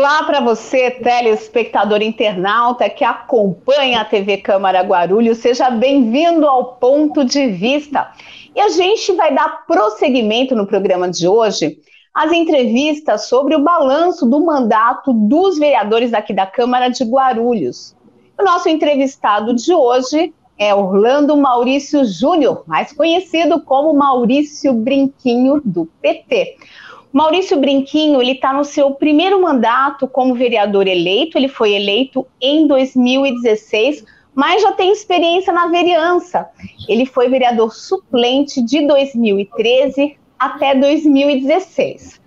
Olá para você, telespectador internauta que acompanha a TV Câmara Guarulhos, seja bem-vindo ao Ponto de Vista. E a gente vai dar prosseguimento no programa de hoje às entrevistas sobre o balanço do mandato dos vereadores aqui da Câmara de Guarulhos. O nosso entrevistado de hoje é Orlando Maurício Júnior, mais conhecido como Maurício Brinquinho, do PT. Maurício Brinquinho, ele está no seu primeiro mandato como vereador eleito, ele foi eleito em 2016, mas já tem experiência na vereança. Ele foi vereador suplente de 2013 até 2016.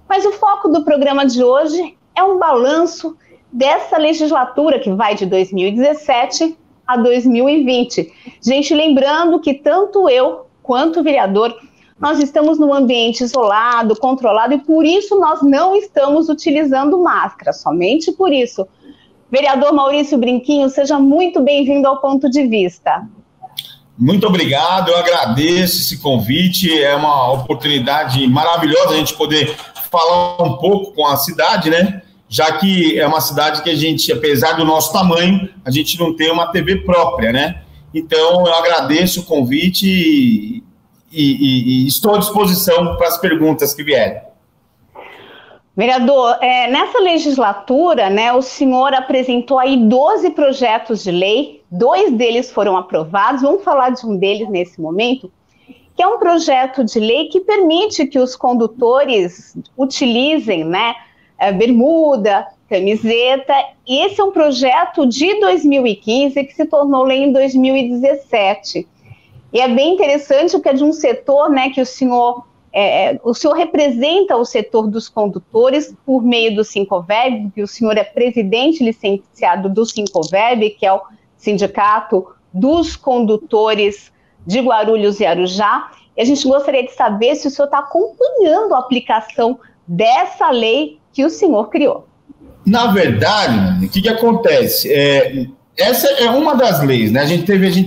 Mas o foco do programa de hoje é um balanço dessa legislatura que vai de 2017 a 2020. Gente, lembrando que tanto eu quanto o vereador, nós estamos num ambiente isolado, controlado, e por isso nós não estamos utilizando máscara, somente por isso. Vereador Maurício Brinquinho, seja muito bem-vindo ao Ponto de Vista. Muito obrigado, eu agradeço esse convite, é uma oportunidade maravilhosa a gente poder falar um pouco com a cidade, né? Já que é uma cidade que a gente, apesar do nosso tamanho, a gente não tem uma TV própria, né? Então, eu agradeço o convite e estou à disposição para as perguntas que vierem. Vereador, nessa legislatura, né, o senhor apresentou aí 12 projetos de lei, 2 deles foram aprovados, vamos falar de um deles nesse momento, que é um projeto de lei que permite que os condutores utilizem, né, bermuda, camiseta, e esse é um projeto de 2015 que se tornou lei em 2017. E é bem interessante porque é de um setor, né, que o senhor representa o setor dos condutores por meio do Sincoverb, que o senhor é presidente licenciado do Sincoverb, que é o Sindicato dos Condutores de Guarulhos e Arujá. E a gente gostaria de saber se o senhor está acompanhando a aplicação dessa lei que o senhor criou. Na verdade, o que acontece? Essa é uma das leis, né?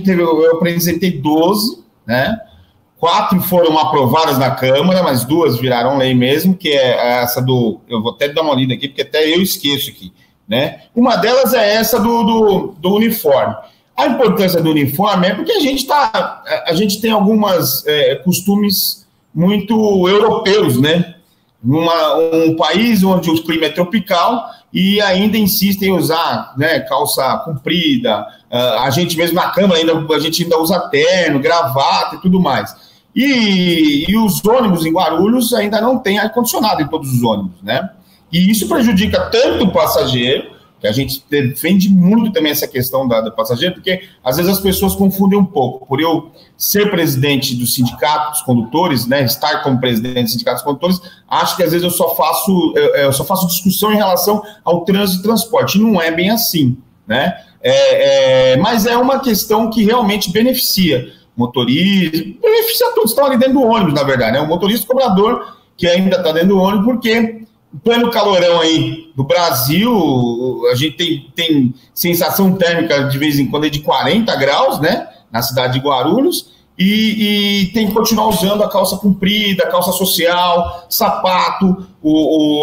Eu apresentei 12, né? 4 foram aprovadas na Câmara, mas 2 viraram lei mesmo, que é essa eu vou até dar uma lida aqui, porque até eu esqueço aqui, né? Uma delas é essa do uniforme. A importância do uniforme é porque a gente tem algumas costumes muito europeus, né? Um país onde o clima é tropical e ainda insistem em usar, né, calça comprida, a gente mesmo na Câmara a gente ainda usa terno, gravata e tudo mais. E os ônibus em Guarulhos ainda não tem ar-condicionado em todos os ônibus, né? E isso prejudica tanto o passageiro, que a gente defende muito também essa questão do passageiro, porque às vezes as pessoas confundem um pouco. Por eu ser presidente do sindicato dos condutores, né, estar como presidente do sindicato dos condutores, acho que às vezes eu só faço discussão em relação ao trânsito e transporte. E não é bem assim, né? Mas é uma questão que realmente beneficia motorista, beneficia todos, estão ali dentro do ônibus, na verdade, né? O motorista, o cobrador, que ainda está dentro do ônibus, porque pleno calorão aí do Brasil, a gente tem sensação térmica de vez em quando de 40 graus, né, na cidade de Guarulhos, e tem que continuar usando a calça comprida, a calça social, sapato,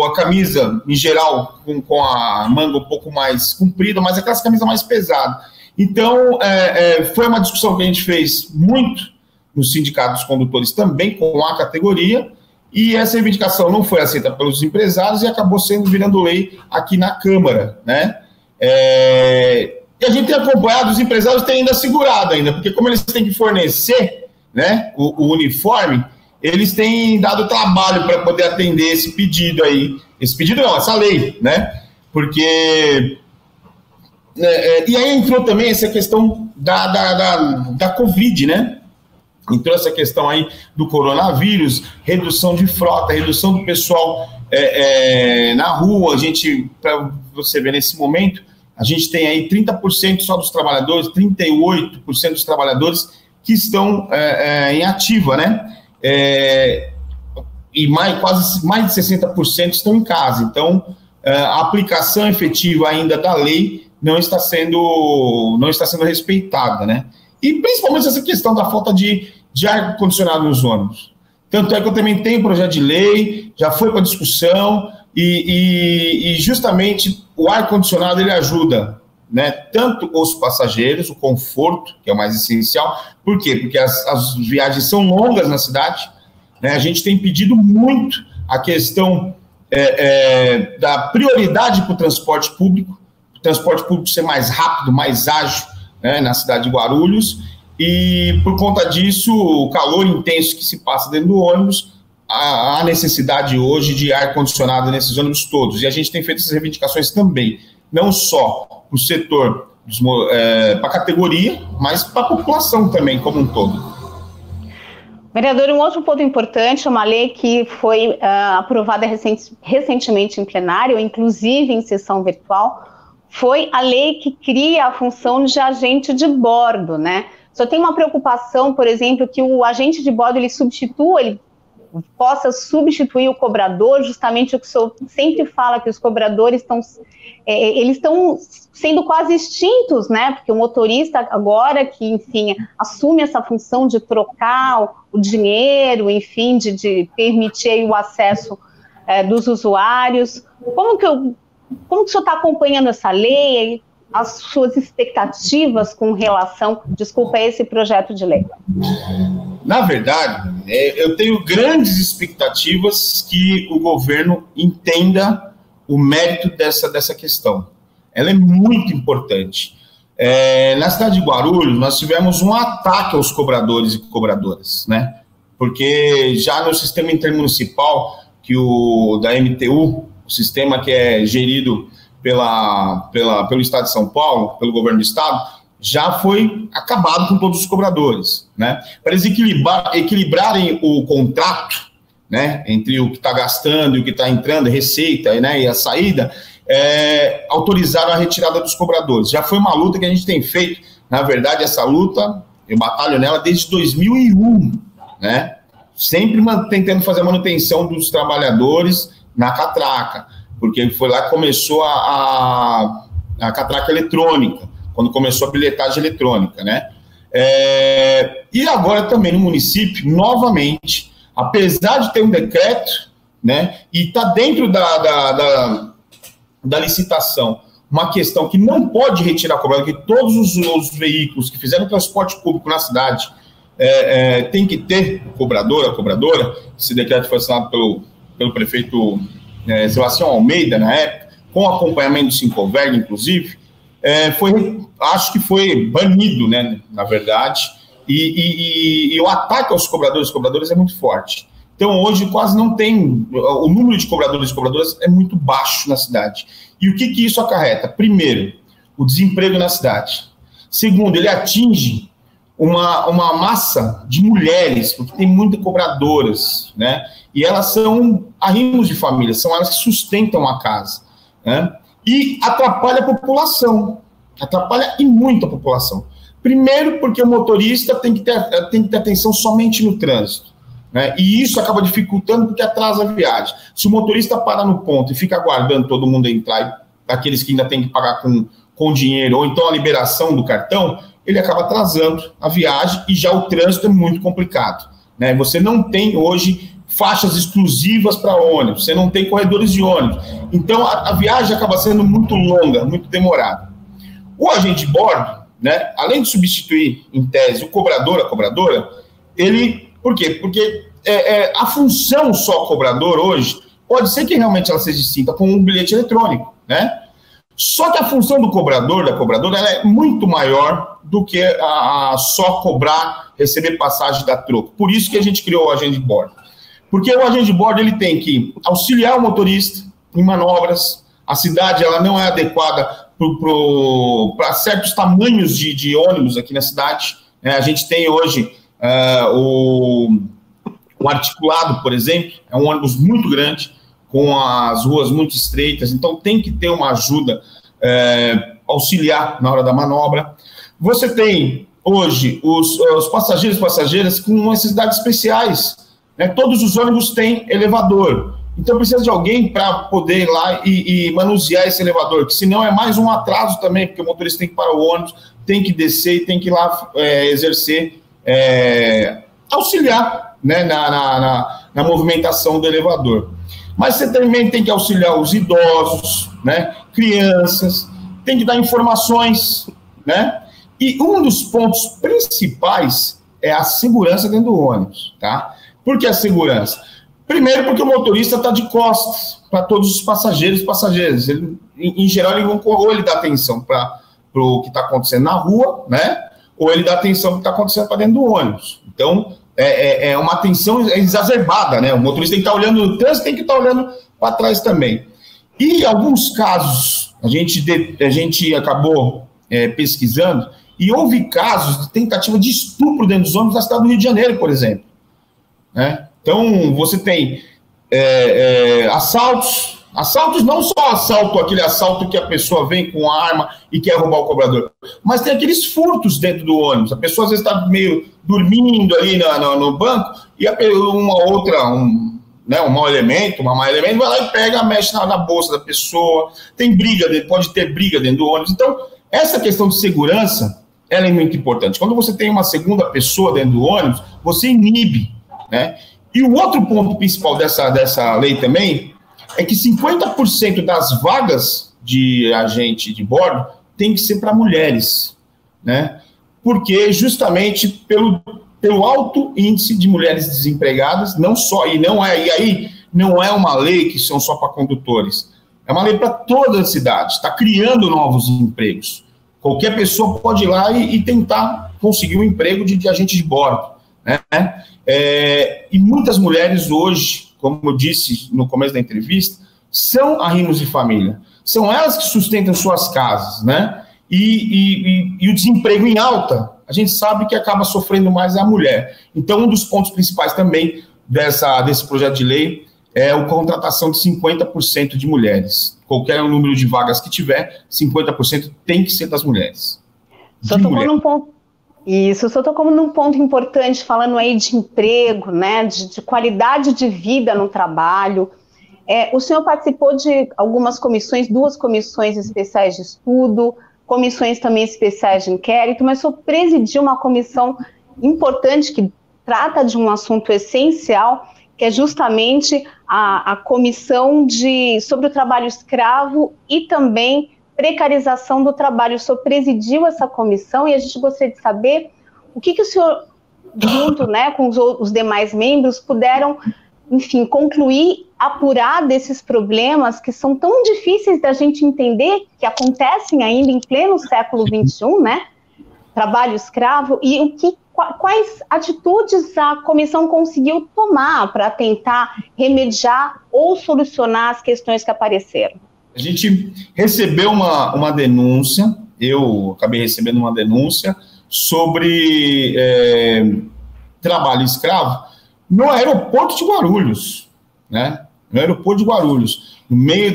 a camisa, em geral, com a manga um pouco mais comprida, mas aquelas camisas mais pesadas. Então, foi uma discussão que a gente fez muito no Sindicato dos Condutores também, com a categoria, e essa reivindicação não foi aceita pelos empresários e acabou virando lei aqui na Câmara, né? E a gente tem acompanhado, os empresários têm ainda segurado ainda, porque como eles têm que fornecer, né, o uniforme, eles têm dado trabalho para poder atender esse pedido aí. Esse pedido não, essa lei, né? Porque... e aí entrou também essa questão da Covid, né? Entrou essa questão aí do coronavírus, redução de frota, redução do pessoal na rua. Para você ver nesse momento, a gente tem aí 30% só dos trabalhadores, 38% dos trabalhadores que estão em ativa, né? E quase mais de 60% estão em casa. Então, a aplicação efetiva ainda da lei não está sendo respeitada, né? E principalmente essa questão da falta de ar-condicionado nos ônibus. Tanto é que eu também tenho projeto de lei, já foi para discussão, e justamente o ar-condicionado ele ajuda, né, tanto os passageiros, o conforto, que é o mais essencial. Por quê? Porque as viagens são longas na cidade, né, a gente tem pedido muito a questão da prioridade para o transporte público ser mais rápido, mais ágil, né, na cidade de Guarulhos, e por conta disso, o calor intenso que se passa dentro do ônibus, há necessidade hoje de ar-condicionado nesses ônibus todos, e a gente tem feito essas reivindicações também, não só para o setor, para a categoria, mas para a população também, como um todo. Vereador, um outro ponto importante, uma lei que foi aprovada recentemente em plenário, inclusive em sessão virtual, foi a lei que cria a função de agente de bordo, né? Só tem uma preocupação, por exemplo, que o agente de bordo ele possa substituir o cobrador, justamente o que o senhor sempre fala, que os cobradores estão sendo quase extintos, né? Porque o motorista agora que, enfim, assume essa função de trocar o dinheiro, enfim, de permitir aí o acesso dos usuários. Como que o senhor está acompanhando essa lei, as suas expectativas com relação, desculpa, a esse projeto de lei? Na verdade, eu tenho grandes expectativas que o governo entenda o mérito dessa questão. Ela é muito importante. Na cidade de Guarulhos, nós tivemos um ataque aos cobradores e cobradoras, né? Porque já no sistema intermunicipal, da MTU, o sistema que é gerido pelo Estado de São Paulo, pelo governo do Estado, já foi acabado com todos os cobradores, né? Para eles equilibrarem o contrato, né, entre o que está gastando e o que está entrando, a receita, né, e a saída, autorizaram a retirada dos cobradores. Já foi uma luta que a gente tem feito. Na verdade, essa luta, eu batalho nela desde 2001, né? Sempre tentando fazer a manutenção dos trabalhadores na catraca, porque foi lá que começou a catraca eletrônica, quando começou a bilhetagem eletrônica, né? E agora também no município, novamente, apesar de ter um decreto, né, e está dentro da licitação, uma questão que não pode retirar cobrador, que todos os veículos que fizeram transporte público na cidade tem que ter cobradora. Esse decreto foi assinado pelo prefeito Sebastião Almeida, na época, com acompanhamento do Sincoverg, inclusive. Acho que foi banido, né, na verdade, e o ataque aos cobradores é muito forte. Então, hoje quase não tem, o número de cobradores e cobradoras é muito baixo na cidade. E o que isso acarreta? Primeiro, o desemprego na cidade. Segundo, ele atinge uma massa de mulheres, porque tem muitas cobradoras, né, e elas são arrimos de família, são elas que sustentam a casa, né? E atrapalha a população, atrapalha e muito a população. Primeiro, porque o motorista tem que ter atenção somente no trânsito, né? E isso acaba dificultando porque atrasa a viagem. Se o motorista para no ponto e fica aguardando todo mundo entrar, aqueles que ainda tem que pagar com dinheiro, ou então a liberação do cartão, ele acaba atrasando a viagem e já o trânsito é muito complicado, né? Você não tem hoje faixas exclusivas para ônibus, você não tem corredores de ônibus. Então, a viagem acaba sendo muito longa, muito demorada. O agente de bordo, né, além de substituir, em tese, o cobrador, a cobradora, por quê? Porque a função só cobrador hoje, pode ser que realmente ela seja distinta com um bilhete eletrônico, né? Só que a função do cobrador, da cobradora, ela é muito maior do que só cobrar, receber passagem da troco. Por isso que a gente criou o agente de bordo. Porque o agente de bordo ele tem que auxiliar o motorista em manobras. A cidade ela não é adequada para certos tamanhos de ônibus aqui na cidade. A gente tem hoje o articulado, por exemplo, é um ônibus muito grande, com as ruas muito estreitas, então tem que ter uma ajuda auxiliar na hora da manobra. Você tem hoje os passageiros e passageiras com necessidades especiais, né? Todos os ônibus têm elevador, então precisa de alguém para poder ir lá e manusear esse elevador, que senão é mais um atraso também, porque o motorista tem que parar o ônibus, tem que descer e tem que ir lá exercer, auxiliar, né, na movimentação do elevador. Mas você também tem que auxiliar os idosos, né? Crianças, tem que dar informações, né? E um dos pontos principais é a segurança dentro do ônibus, tá? Por que a segurança? Primeiro, porque o motorista está de costas para todos os passageiros. Ele, em geral, ou ele dá atenção para o que está acontecendo na rua, né? Ou ele dá atenção para o que está acontecendo para dentro do ônibus. Então, é uma atenção exacerbada, né? O motorista tem que estar olhando no trânsito, tem que estar olhando para trás também. E em alguns casos, a gente acabou pesquisando, e houve casos de tentativa de estupro dentro dos ônibus da cidade do Rio de Janeiro, por exemplo. Né? Então, você tem assaltos, não só aquele assalto que a pessoa vem com a arma e quer roubar o cobrador, mas tem aqueles furtos dentro do ônibus. A pessoa às vezes está meio dormindo ali no banco, e um mau elemento vai lá e pega, mexe na bolsa da pessoa, tem briga, pode ter briga dentro do ônibus. Então, essa questão de segurança, ela é muito importante. Quando você tem uma segunda pessoa dentro do ônibus, você inibe, né? E o outro ponto principal dessa lei também é que 50% das vagas de agente de bordo tem que ser para mulheres, né? Porque justamente pelo alto índice de mulheres desempregadas, não é uma lei que são só para condutores, é uma lei para toda a cidade, está criando novos empregos. Qualquer pessoa pode ir lá e tentar conseguir um emprego de agente de bordo, né? E muitas mulheres hoje, como eu disse no começo da entrevista, são arrimos de família. São elas que sustentam suas casas, né? E o desemprego em alta, a gente sabe que acaba sofrendo mais a mulher. Então, um dos pontos principais também desse projeto de lei é a contratação de 50% de mulheres. Qualquer número de vagas que tiver, 50% tem que ser das mulheres. Só tocou num ponto. Isso, só tocou num ponto importante, falando aí de emprego, né, de qualidade de vida no trabalho. O senhor participou de algumas comissões, 2 comissões especiais de estudo, comissões também especiais de inquérito, mas o senhor presidiu uma comissão importante que trata de um assunto essencial, que é justamente a comissão sobre o trabalho escravo e também precarização do trabalho. O senhor presidiu essa comissão e a gente gostaria de saber o que o senhor, junto, né, com os demais membros, puderam, enfim, concluir, apurar desses problemas que são tão difíceis da gente entender, que acontecem ainda em pleno século XXI, né? Trabalho escravo, e quais atitudes a comissão conseguiu tomar para tentar remediar ou solucionar as questões que apareceram? A gente recebeu uma denúncia, eu acabei recebendo uma denúncia sobre trabalho escravo no aeroporto de Guarulhos, né? No aeroporto de Guarulhos, no meio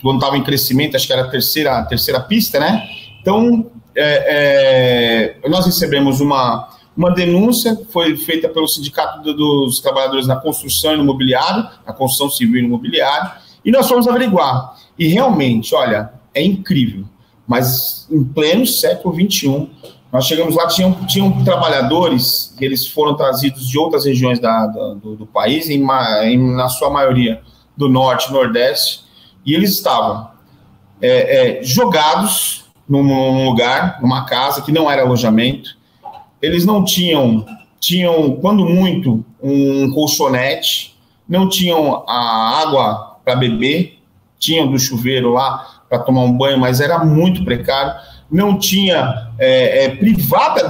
quando estava em crescimento, acho que era a terceira pista, né? Então, nós recebemos uma denúncia, foi feita pelo Sindicato dos Trabalhadores na Construção e no Imobiliário, na Construção Civil e no Imobiliário, e nós fomos averiguar. E realmente, olha, é incrível, mas em pleno século XXI, nós chegamos lá, tinham trabalhadores que eles foram trazidos de outras regiões do país, na sua maioria do norte e nordeste, e eles estavam jogados num lugar, numa casa que não era alojamento. Eles não tinham, quando muito, um colchonete, não tinham a água para beber, tinham do chuveiro lá para tomar um banho, mas era muito precário. Não tinha privada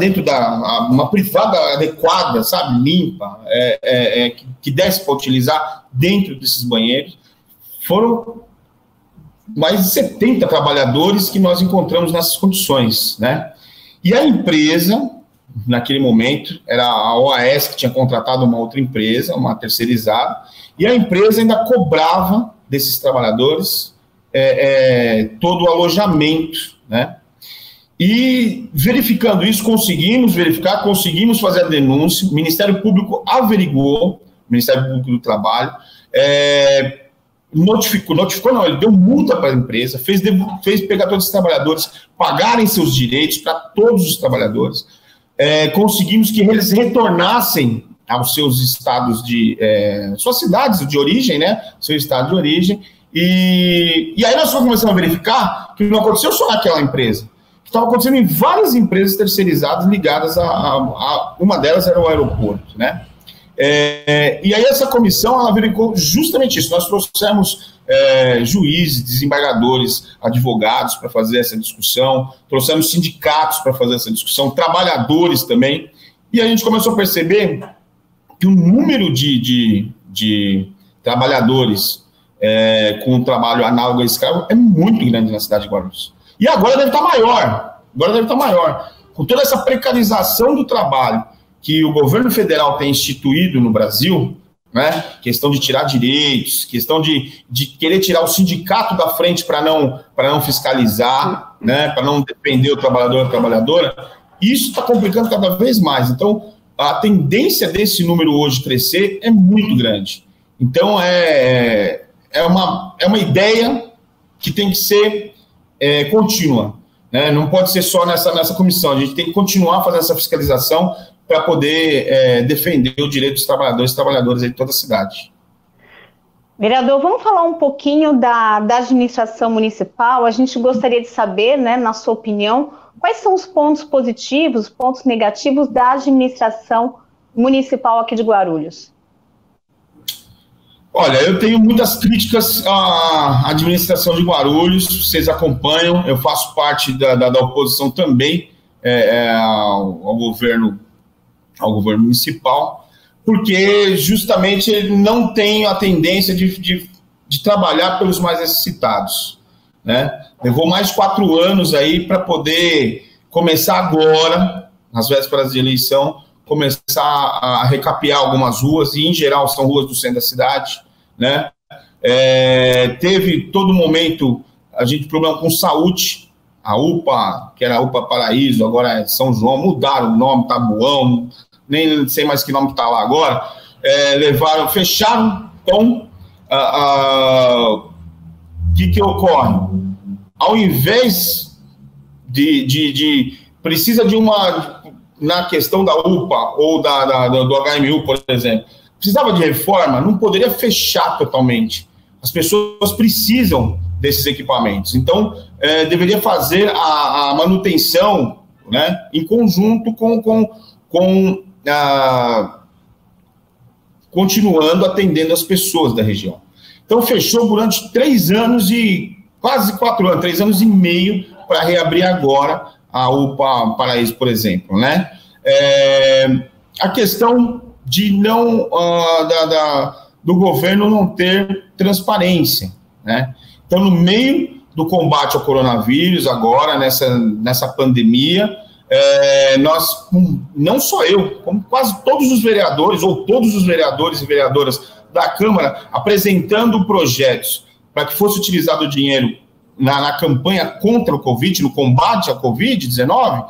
uma privada adequada, sabe, limpa, que desse para utilizar dentro desses banheiros. Foram mais de 70 trabalhadores que nós encontramos nessas condições, né? E a empresa, naquele momento, era a OAS que tinha contratado uma outra empresa, uma terceirizada, e a empresa ainda cobrava desses trabalhadores todo o alojamento, né? E verificando isso, conseguimos fazer a denúncia, o Ministério Público averiguou, o Ministério Público do Trabalho, notificou não, ele deu multa para a empresa, fez pegar todos os trabalhadores, pagarem seus direitos para todos os trabalhadores, conseguimos que eles retornassem aos seus estados suas cidades de origem, né? Seu estado de origem. E aí nós começamos a verificar que não aconteceu só naquela empresa, que estava acontecendo em várias empresas terceirizadas ligadas a uma delas era o aeroporto, né? E aí essa comissão, ela verificou justamente isso. Nós trouxemos juízes, desembargadores, advogados para fazer essa discussão, trouxemos sindicatos para fazer essa discussão, trabalhadores também, e a gente começou a perceber que o número de trabalhadores com um trabalho análogo a escravo é muito grande na cidade de Guarulhos. E agora deve estar maior. Com toda essa precarização do trabalho que o governo federal tem instituído no Brasil, né? Questão de tirar direitos, questão de querer tirar o sindicato da frente para não fiscalizar, né? Para não defender o trabalhador e a trabalhadora, isso está complicando cada vez mais. Então, a tendência desse número hoje crescer é muito grande. Então, é uma ideia que tem que ser contínua, né? Não pode ser só nessa comissão, a gente tem que continuar fazendo essa fiscalização para poder defender o direito dos trabalhadores e trabalhadoras de toda a cidade. Vereador, vamos falar um pouquinho da administração municipal. A gente gostaria de saber, né, na sua opinião, quais são os pontos positivos, pontos negativos da administração municipal aqui de Guarulhos? Olha, eu tenho muitas críticas à administração de Guarulhos, vocês acompanham, eu faço parte da oposição também ao governo municipal, porque justamente ele não tem a tendência de trabalhar pelos mais necessitados, né? Levou mais de 4 anos aí para poder começar agora, nas vésperas de eleição, começar a recapear algumas ruas, e em geral são ruas do centro da cidade, né? Teve todo momento a gente problema com saúde, a UPA, que era a UPA Paraíso, agora é São João, mudaram o nome, Tabuão, nem sei mais que nome está lá agora, fecharam. Então, o que ocorre? Ao invés precisa de na questão da UPA ou do HMU, por exemplo, precisava de reforma, não poderia fechar totalmente. As pessoas precisam desses equipamentos. Então, deveria fazer a manutenção, né, em conjunto continuando atendendo as pessoas da região. Então, fechou durante 3 anos e quase 4 anos, 3 anos e meio, para reabrir agora a UPA Paraíso, por exemplo, né? A questão de do governo não ter transparência, né? Então, no meio do combate ao coronavírus, agora, nessa pandemia, nós, não só eu, como quase todos os vereadores, ou todos os vereadores e vereadoras da Câmara, apresentando projetos para que fosse utilizado o dinheiro na campanha contra o Covid, no combate à Covid-19,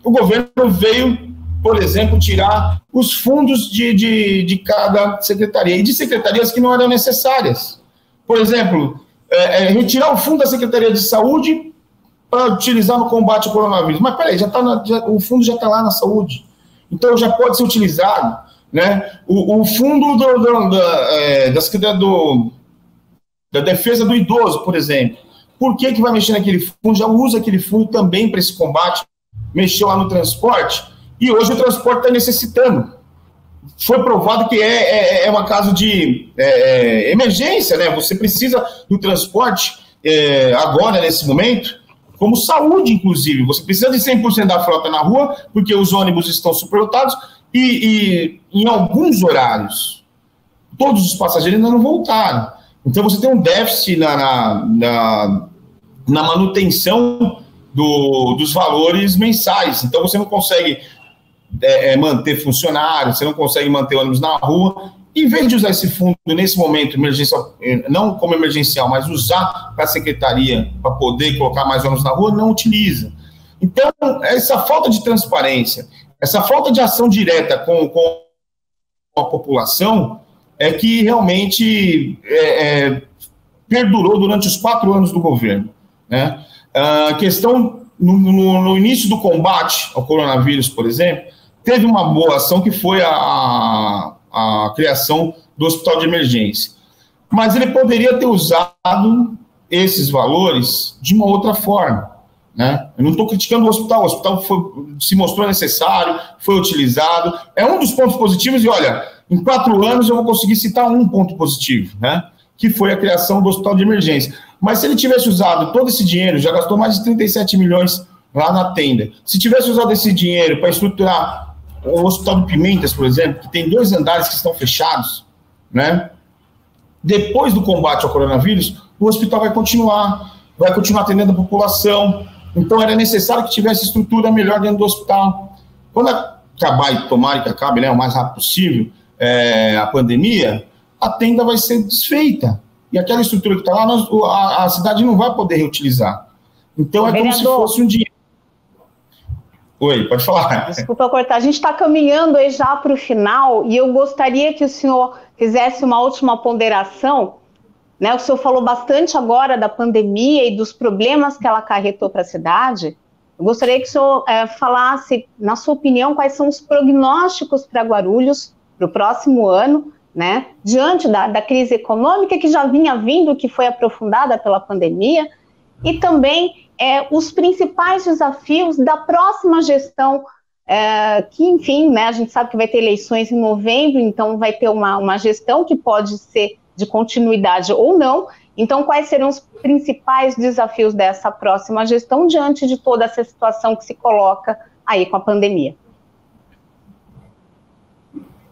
o governo veio, por exemplo, tirar os fundos de cada secretaria, e de secretarias que não eram necessárias. Por exemplo, retirar o fundo da Secretaria de Saúde para utilizar no combate ao coronavírus. Mas peraí, o fundo já está lá na saúde, então já pode ser utilizado, né? O fundo da Secretaria da Defesa do Idoso, por exemplo, por que vai mexer naquele fundo? Já usa aquele fundo também para esse combate, mexeu lá no transporte, e hoje o transporte está necessitando. Foi provado que é uma caso de emergência, né? Você precisa do transporte agora, nesse momento, como saúde, inclusive. Você precisa de 100% da frota na rua, porque os ônibus estão superlotados e em alguns horários, todos os passageiros ainda não voltaram. Então, você tem um déficit na manutenção dos valores mensais. Então, você não consegue manter funcionários, você não consegue manter ônibus na rua. Em vez de usar esse fundo nesse momento emergencial, não como emergencial, mas usar para a secretaria para poder colocar mais ônibus na rua, não utiliza. Então, essa falta de transparência, essa falta de ação direta com a população é que realmente perdurou durante os 4 anos do governo, né? A questão, no início do combate ao coronavírus, por exemplo, teve uma boa ação que foi a criação do hospital de emergência. Mas ele poderia ter usado esses valores de uma outra forma, né? Eu não estou criticando o hospital se mostrou necessário, foi utilizado, é um dos pontos positivos, e olha, em 4 anos eu vou conseguir citar um ponto positivo, né? Que foi a criação do hospital de emergência. Mas se ele tivesse usado todo esse dinheiro, já gastou mais de 37 milhões lá na Tenda, se tivesse usado esse dinheiro para estruturar o Hospital de Pimentas, por exemplo, que tem 2 andares que estão fechados, né? Depois do combate ao coronavírus, o hospital vai continuar atendendo a população. Então era necessário que tivesse estrutura melhor dentro do hospital. Quando acabar, e tomara que acabe, né, o mais rápido possível, a pandemia, a Tenda vai ser desfeita. E aquela estrutura que está lá, a cidade não vai poder reutilizar. Então é como se fosse um dinheiro. Oi, pode falar. Desculpa cortar, a gente está caminhando aí já para o final, e eu gostaria que o senhor fizesse uma última ponderação, né? O senhor falou bastante agora da pandemia e dos problemas que ela acarretou para a cidade. Eu gostaria que o senhor falasse, na sua opinião, quais são os prognósticos para Guarulhos para o próximo ano, né? Diante da crise econômica que já vinha vindo, que foi aprofundada pela pandemia, e também os principais desafios da próxima gestão, que, enfim, né, a gente sabe que vai ter eleições em novembro, então vai ter uma gestão que pode ser de continuidade ou não. Então, quais serão os principais desafios dessa próxima gestão diante de toda essa situação que se coloca aí com a pandemia?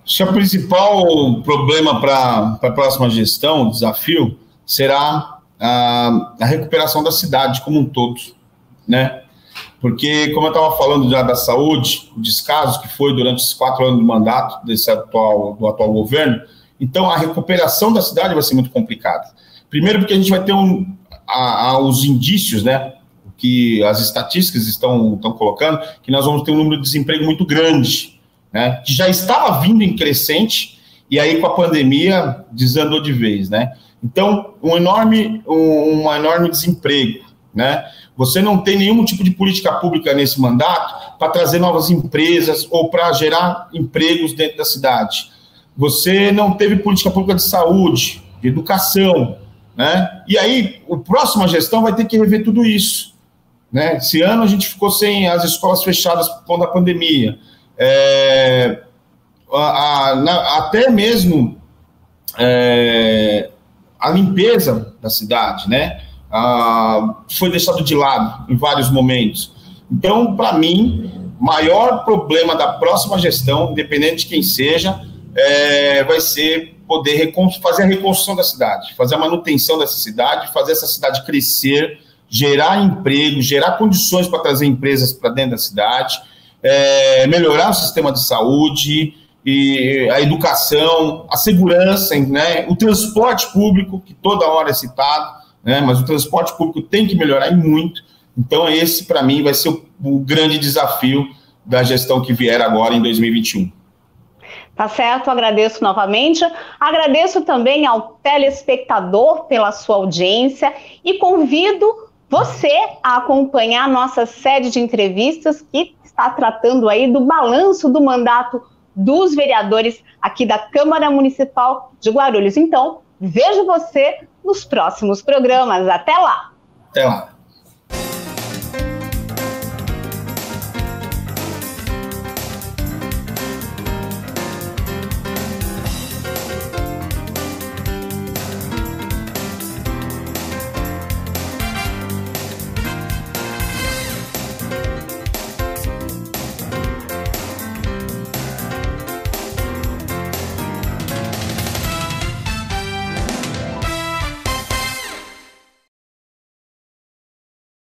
Acho que o principal problema para a próxima gestão, o desafio, será a recuperação da cidade como um todo, né? Porque, como eu estava falando já da saúde, o descaso que foi durante esses 4 anos de mandato do atual governo, então a recuperação da cidade vai ser muito complicada. Primeiro porque a gente vai ter os indícios, né, que as estatísticas estão colocando, que nós vamos ter um número de desemprego muito grande, né, que já estava vindo em crescente, e aí com a pandemia desandou de vez, né? Então, um enorme desemprego, né? Você não tem nenhum tipo de política pública nesse mandato para trazer novas empresas ou para gerar empregos dentro da cidade. Você não teve política pública de saúde, de educação, né? E aí, a próxima gestão vai ter que rever tudo isso, né? Esse ano a gente ficou sem as escolas fechadas por conta da pandemia. Até mesmo a limpeza da cidade, né? Foi deixado de lado em vários momentos. Então, para mim, maior problema da próxima gestão, independente de quem seja, vai ser poder fazer a reconstrução da cidade, fazer a manutenção dessa cidade, fazer essa cidade crescer, gerar emprego, gerar condições para trazer empresas para dentro da cidade, melhorar o sistema de saúde, e a educação, a segurança, né, o transporte público, que toda hora é citado, né, mas o transporte público tem que melhorar e muito. Então, esse, para mim, vai ser o grande desafio da gestão que vier agora em 2021. Tá certo, agradeço novamente. Agradeço também ao telespectador pela sua audiência e convido você a acompanhar a nossa série de entrevistas que está tratando aí do balanço do mandato dos vereadores aqui da Câmara Municipal de Guarulhos. Então, vejo você nos próximos programas. Até lá! Até lá!